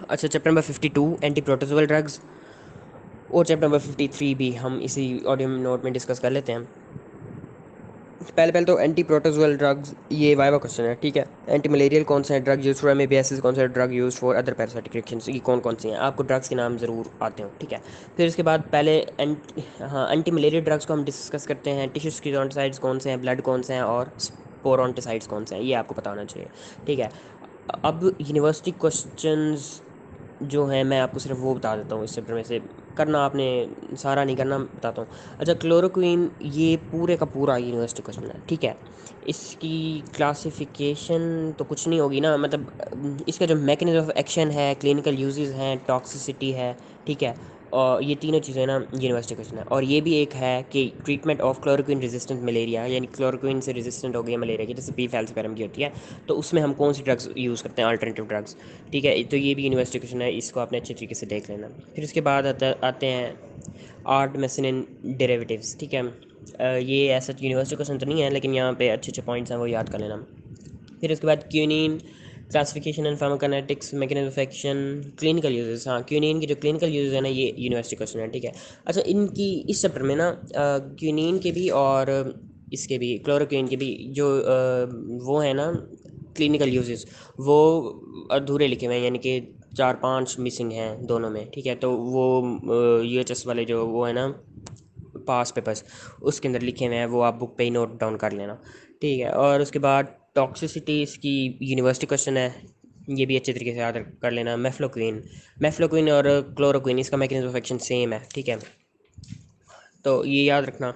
अच्छा, chapter number 52 anti protozoal drugs, और chapter number 53 भी हम इसी ऑडियो नोट में डिस्कस कर लेते हैं। पहले पहले तो एंटी प्रोटोजोअल ड्रग्स, ये वाइवा क्वेश्चन है, ठीक है। एंटी मलेरियल कौन सा है ड्रग यूज फॉर एमएबीएस, कौन सा drug use for other parasitic reactions, ये कौन कौन सी हैं, आपको ड्रग्स के नाम ज़रूर आते हो, ठीक है। फिर उसके बाद पहले एंटी मलेरियल ड्रग्स को हम डिस्कस करते हैं। टिश्यू स्क्लेरोसाइड्स कौन से हैं, ब्लड कौन से हैं, और स्पोरोंटिसाइड्स कौन से हैं, ये आपको पता होना चाहिए, ठीक है। अब यूनिवर्सिटी क्वेश्चंस जो है मैं आपको सिर्फ वो बता देता हूँ इस चैप्टर में से, करना आपने सारा नहीं करना, बताता हूँ। अच्छा, क्लोरोक्वीन ये पूरे का पूरा यूनिवर्सिटी क्वेश्चन है, ठीक है। इसकी क्लासिफिकेशन तो कुछ नहीं होगी ना, मतलब इसका जो मैकेनिज्म ऑफ एक्शन है, क्लिनिकल यूजेस हैं, टॉक्सिसिटी है, ठीक है। और ये तीनों चीज़ें ना यूनिवर्सिटी क्वेश्चन है। और ये भी एक है कि treatment of chloroquine resistant malaria, यानी क्लोरोक्वीन से रेजिस्टेंट हो गई है मलेरिया की, जैसे पी फैल्सिपारम की होती है, तो उसमें हम कौन सी ड्रग्स यूज़ करते हैं, अल्टरनेटिव ड्रग्स, ठीक है। तो ये भी यूनिवर्सिटी क्वेश्चन है, इसको आपने अच्छे तरीके से देख लेना। फिर उसके बाद आते हैं आर्ट मेसन इन डेरिवेटिव्स, ठीक है। ये ऐसा यूनिवर्सिटी क्वेश्चन तो नहीं है, लेकिन यहाँ पे अच्छे अच्छे पॉइंट्स हैं, वो याद कर लेना। फिर उसके बाद quinine, classification and pharmacokinetics, mechanism of action, clinical uses. हाँ, क्यूनिन की जो क्लिनिकल यूजेस है ना, ये यूनिवर्सिटी क्वेश्चन है, ठीक है। अच्छा, इनकी इस चैप्टर में ना क्यूनिन के भी और इसके भी, क्लोरोक्वीन के भी जो वो है ना क्लिनिकल यूजेस, वो अधूरे लिखे हुए हैं, यानी कि 4-5 मिसिंग हैं दोनों में, ठीक है। तो वो यूएचएस वाले जो वो है ना पास पेपर्स, उसके अंदर लिखे हुए हैं, वो आप बुक पे ही नोट डाउन कर लेना, ठीक है। और उसके बाद टॉक्सिसिटी इसकी यूनिवर्सिटी क्वेश्चन है, ये भी अच्छे तरीके से याद कर लेना। मेफ्लोक्विन और क्लोरोक्विन, इसका मैकेनिज्म ऑफ एक्शन सेम है, ठीक है, तो ये याद रखना।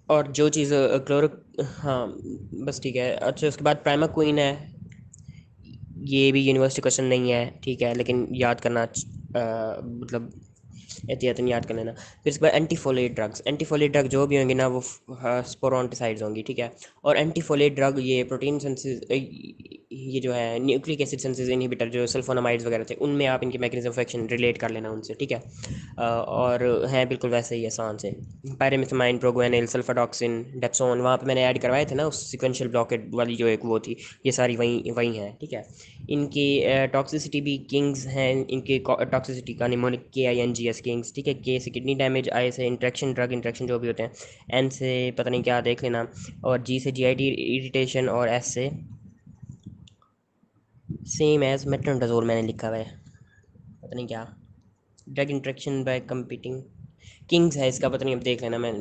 और जो चीज़ क्लोरो, हाँ बस, ठीक है। अच्छा, उसके बाद प्राइमाक्विन है, ये भी यूनिवर्सिटी क्वेश्चन नहीं है, ठीक है, लेकिन याद करना मतलब एहतियातन याद कर लेना। फिर इसके बाद एंटीफोलेट ड्रग्स, एंटीफोलेट ड्रग जो भी होंगी ना वो स्पोरोंटिसाइड्स होंगी, ठीक है। और एंटीफोलेट ड्रग ये प्रोटीन सेंसिस, ये जो है न्यूक्लिक एसिड सेंसिस इनहिबिटर, जो सल्फोनामाइड्स वगैरह थे, उनमें आप इनकी मैकेनिज्म ऑफ एक्शन रिलेट कर लेना उनसे, ठीक है। और हैं बिल्कुल वैसे ही आसान से, पायरेमिथामाइन, प्रोग्वेनिल, सल्फाडॉक्सिन, डेप्सोन, वहाँ पे मैंने ऐड करवाए थे ना उस सिक्वेंशियल ब्लॉकेट वाली जो एक वो थी, ये सारी वहीं वहीं हैं, ठीक है। इनकी टॉक्सिसिटी भी किंग्स हैं, इनकी टॉक्सिसिटी का निमोनिक KINGS किंग्स, ठीक है। के से किडनी डैमेज, आई से इंट्रैक्शन, ड्रग इंट्रैक्शन जो भी होते हैं, एन से पता नहीं क्या देख लेना, और जी से GIT इरिटेशन, और एस से सेम एज मेट्रोनिडाजोल मैंने लिखा हुआ है, पता नहीं क्या, drug interaction by competing kings है इसका, पता नहीं, अब देख लेना मैं।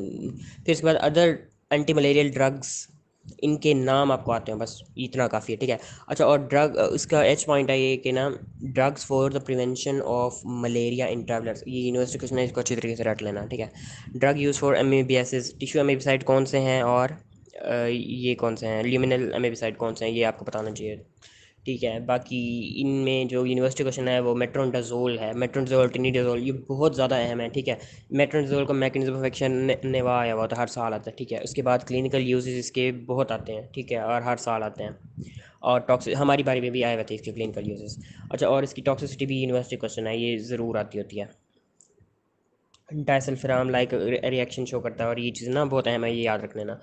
फिर इसके बाद अदर एंटी मलेरियल ड्रग्स, इनके नाम आपको आते हैं, बस इतना काफ़ी है, ठीक है। अच्छा, और ड्रग, इसका एच पॉइंट है ये कि ना, drugs for the prevention of malaria in travellers, ये यूनिवर्सिटी क्वेश्चन है, इसको अच्छी तरीके से रट लेना, ठीक है। ड्रग यूज फॉर एमएबीएस, टिश्यू एमएबीसाइड कौन से हैं, और ये कौन से हैं, ल्यूमिनल एमएबीसाइड कौन से हैं, ये आपको बताना चाहिए, ठीक है। बाकी इनमें जो यूनिवर्सिटी क्वेश्चन है वो मेट्रोनिडाजोल है, मेट्रोनिडाजोल, टिनिडाजोल, ये बहुत ज़्यादा अहम है, ठीक है। मेट्रोनिडाजोल का मैकेनिज्म ऑफ एक्शन नेवा आया हुआ था, हर साल आता है, ठीक है। उसके बाद क्लिनिकल यूजेस इसके बहुत आते हैं, ठीक है, और हर साल आते हैं। और टॉक्सिक हमारी बारी में भी आए हुए थे इसके क्लिनिकल यूजेस। अच्छा, और इसकी टॉक्सिसिटी भी यूनिवर्सिटी क्वेश्चन है, ये ज़रूर आती होती है। डायसल्फिराम लाइक रिएक्शन शो करता है, और ये चीज़ ना बहुत अहम है, ये याद रख लेना।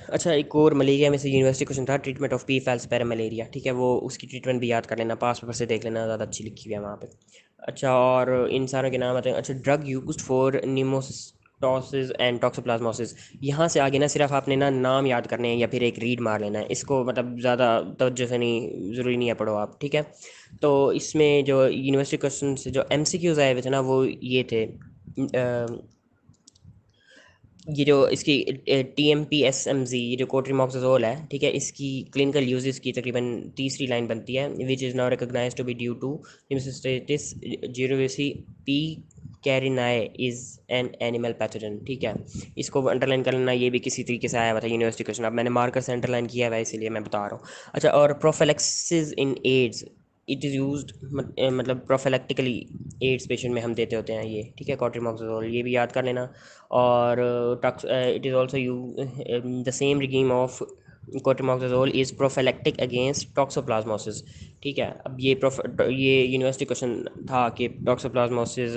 अच्छा, एक और मलेरिया में से यूनिवर्सिटी क्वेश्चन था, ट्रीटमेंट ऑफ पी फैल्सिपारम मलेरिया, ठीक है, वो उसकी ट्रीटमेंट भी याद कर लेना, पास पेपर से देख लेना, ज़्यादा अच्छी लिखी हुई है वहाँ पे। अच्छा, और इन सारों के नाम आते हैं। अच्छा, drug used for pneumocystosis and toxoplasmosis, यहाँ से आगे ना सिर्फ आपने ना नाम याद करने हैं, या फिर एक रीड मार लेना है इसको, मतलब ज़्यादा तवज्जो से नहीं, ज़रूरी नहीं है पढ़ो आप, ठीक है। तो इसमें जो यूनिवर्सिटी क्वेश्चन से जो MCQs आए हुए थे ना, वो ये थे, ये जो इसकी TMPSMZ, ये जो कोट्रीमोक्साजोल है, ठीक है, इसकी क्लिनिकल यूजेस की तकरीबन तीसरी लाइन बनती है, which is now recognize to be due to pneumocystis jirovecii P carinii is an animal pathogen, ठीक है। इसको अंडरलाइन कर लेना, ये भी किसी तरीके से आया हुआ था यूनिवर्सिटी क्वेश्चन, अब मैंने मार्कर से अंडरलाइन किया हुआ है, इसीलिए मैं बता रहा हूँ। अच्छा, और prophylaxis in AIDS, it is used, मतलब प्रोफिलैक्टिकली एड्स पेशेंट में हम देते होते हैं ये, ठीक है, कोट्रीमोक्साजोल, ये भी याद कर लेना। और it is also you the same regime of cotrimoxazole is prophylactic against toxoplasmosis, ठीक है। अब ये यूनिवर्सिटी क्वेश्चन था कि टॉक्सोप्लाज्मोसिस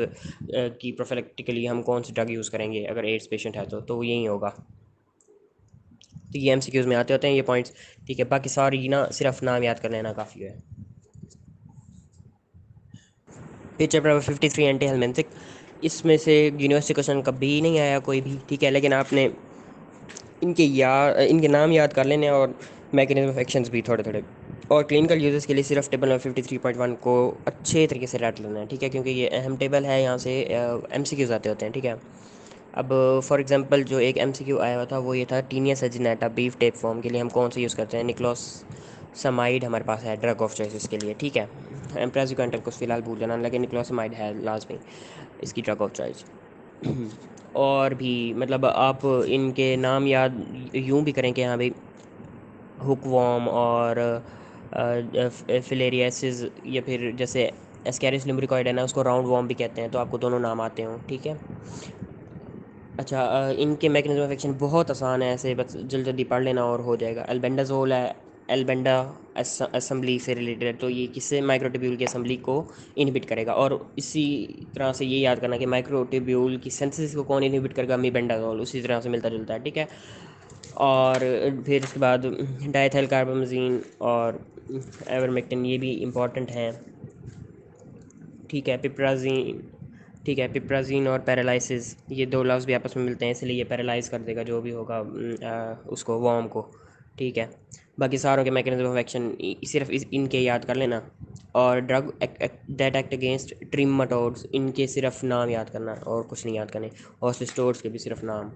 की प्रोफिलैक्टिकली हम कौन सी ड्रग यूज़ करेंगे अगर एड्स पेशेंट है, तो यही होगा। तो ये MCQs में आते होते हैं ये पॉइंट्स, ठीक है। बाकी सारी ना सिर्फ नाम याद कर लेना काफ़ी है। फिर चैप्टर नंबर 53 एंटी हेलमिंथिक, इसमें से यूनिवर्सिटी क्वेश्चन कभी नहीं आया कोई भी, ठीक है, लेकिन आपने इनके नाम याद कर लेने और मैकेनिज्म ऑफ एक्शंस भी थोड़े थोड़े, और क्लिनिकल यूजेस के लिए सिर्फ टेबल नंबर 53.1 को अच्छे तरीके से रट लेना है, ठीक है, क्योंकि ये अहम टेबल है, यहाँ से MCQs आते होते हैं, ठीक है। अब फॉर एग्जांपल जो एक MCQ आया हुआ था वो ये था, टीनिया सजिनेटा बीफ टेप फॉर्म के लिए हम कौन सा यूज़ करते हैं, निक्लोस समाइड हमारे पास है ड्रग ऑफ चॉइस के लिए, ठीक है। एम्प्राजिक्वेंटल को फिलहाल भूल जाना, लेकिन निक्लोसमाइड है लाजमी इसकी ड्रग ऑफ चॉइस। और भी मतलब आप इनके नाम याद यूं भी करें कि हाँ भाई, हुकवॉर्म और फिलेरियासिस, या फिर जैसे एस्कैरिस लुम्ब्रिकॉइड है ना, उसको राउंड वॉर्म भी कहते हैं, तो आपको दोनों नाम आते हों, ठीक है। अच्छा, इनके मैकेनिज्म ऑफ एक्शन बहुत आसान है, ऐसे बस जल्दी जल्दी पढ़ लेना और हो जाएगा। एल्बेंडाजोल है, एल्बेंडा असेंबली से रिलेटेड है, तो ये किससे, माइक्रोट्यूब्यूल की असेंबली को इनहिबिट करेगा। और इसी तरह से ये याद करना कि माइक्रोट्यूब्यूल की सिंथेसिस को कौन इनहिबिट करेगा, मीबेंडाजोल, उसी तरह से मिलता जुलता है, ठीक है। और फिर उसके बाद डाइथिल कार्बामेज़ीन और एवरमेक्टिन, ये भी इम्पॉर्टेंट हैं, ठीक है। पिप्राजीन, ठीक है, पिप्राजीन और पैरालिसिस, ये दो लफ्ज़ भी आपस में मिलते हैं, इसलिए ये पैरालाइज कर देगा जो भी होगा उसको, वॉर्म को, ठीक है। बाकी सारों के मैकेनिज्म ऑफ एक्शन सिर्फ इनके याद कर लेना, और ड्रग दैट एक्ट अगेंस्ट ट्रिमेटोड्स, इनके सिर्फ नाम याद करना और कुछ नहीं याद करने, और सिस्टोड्स के भी सिर्फ नाम।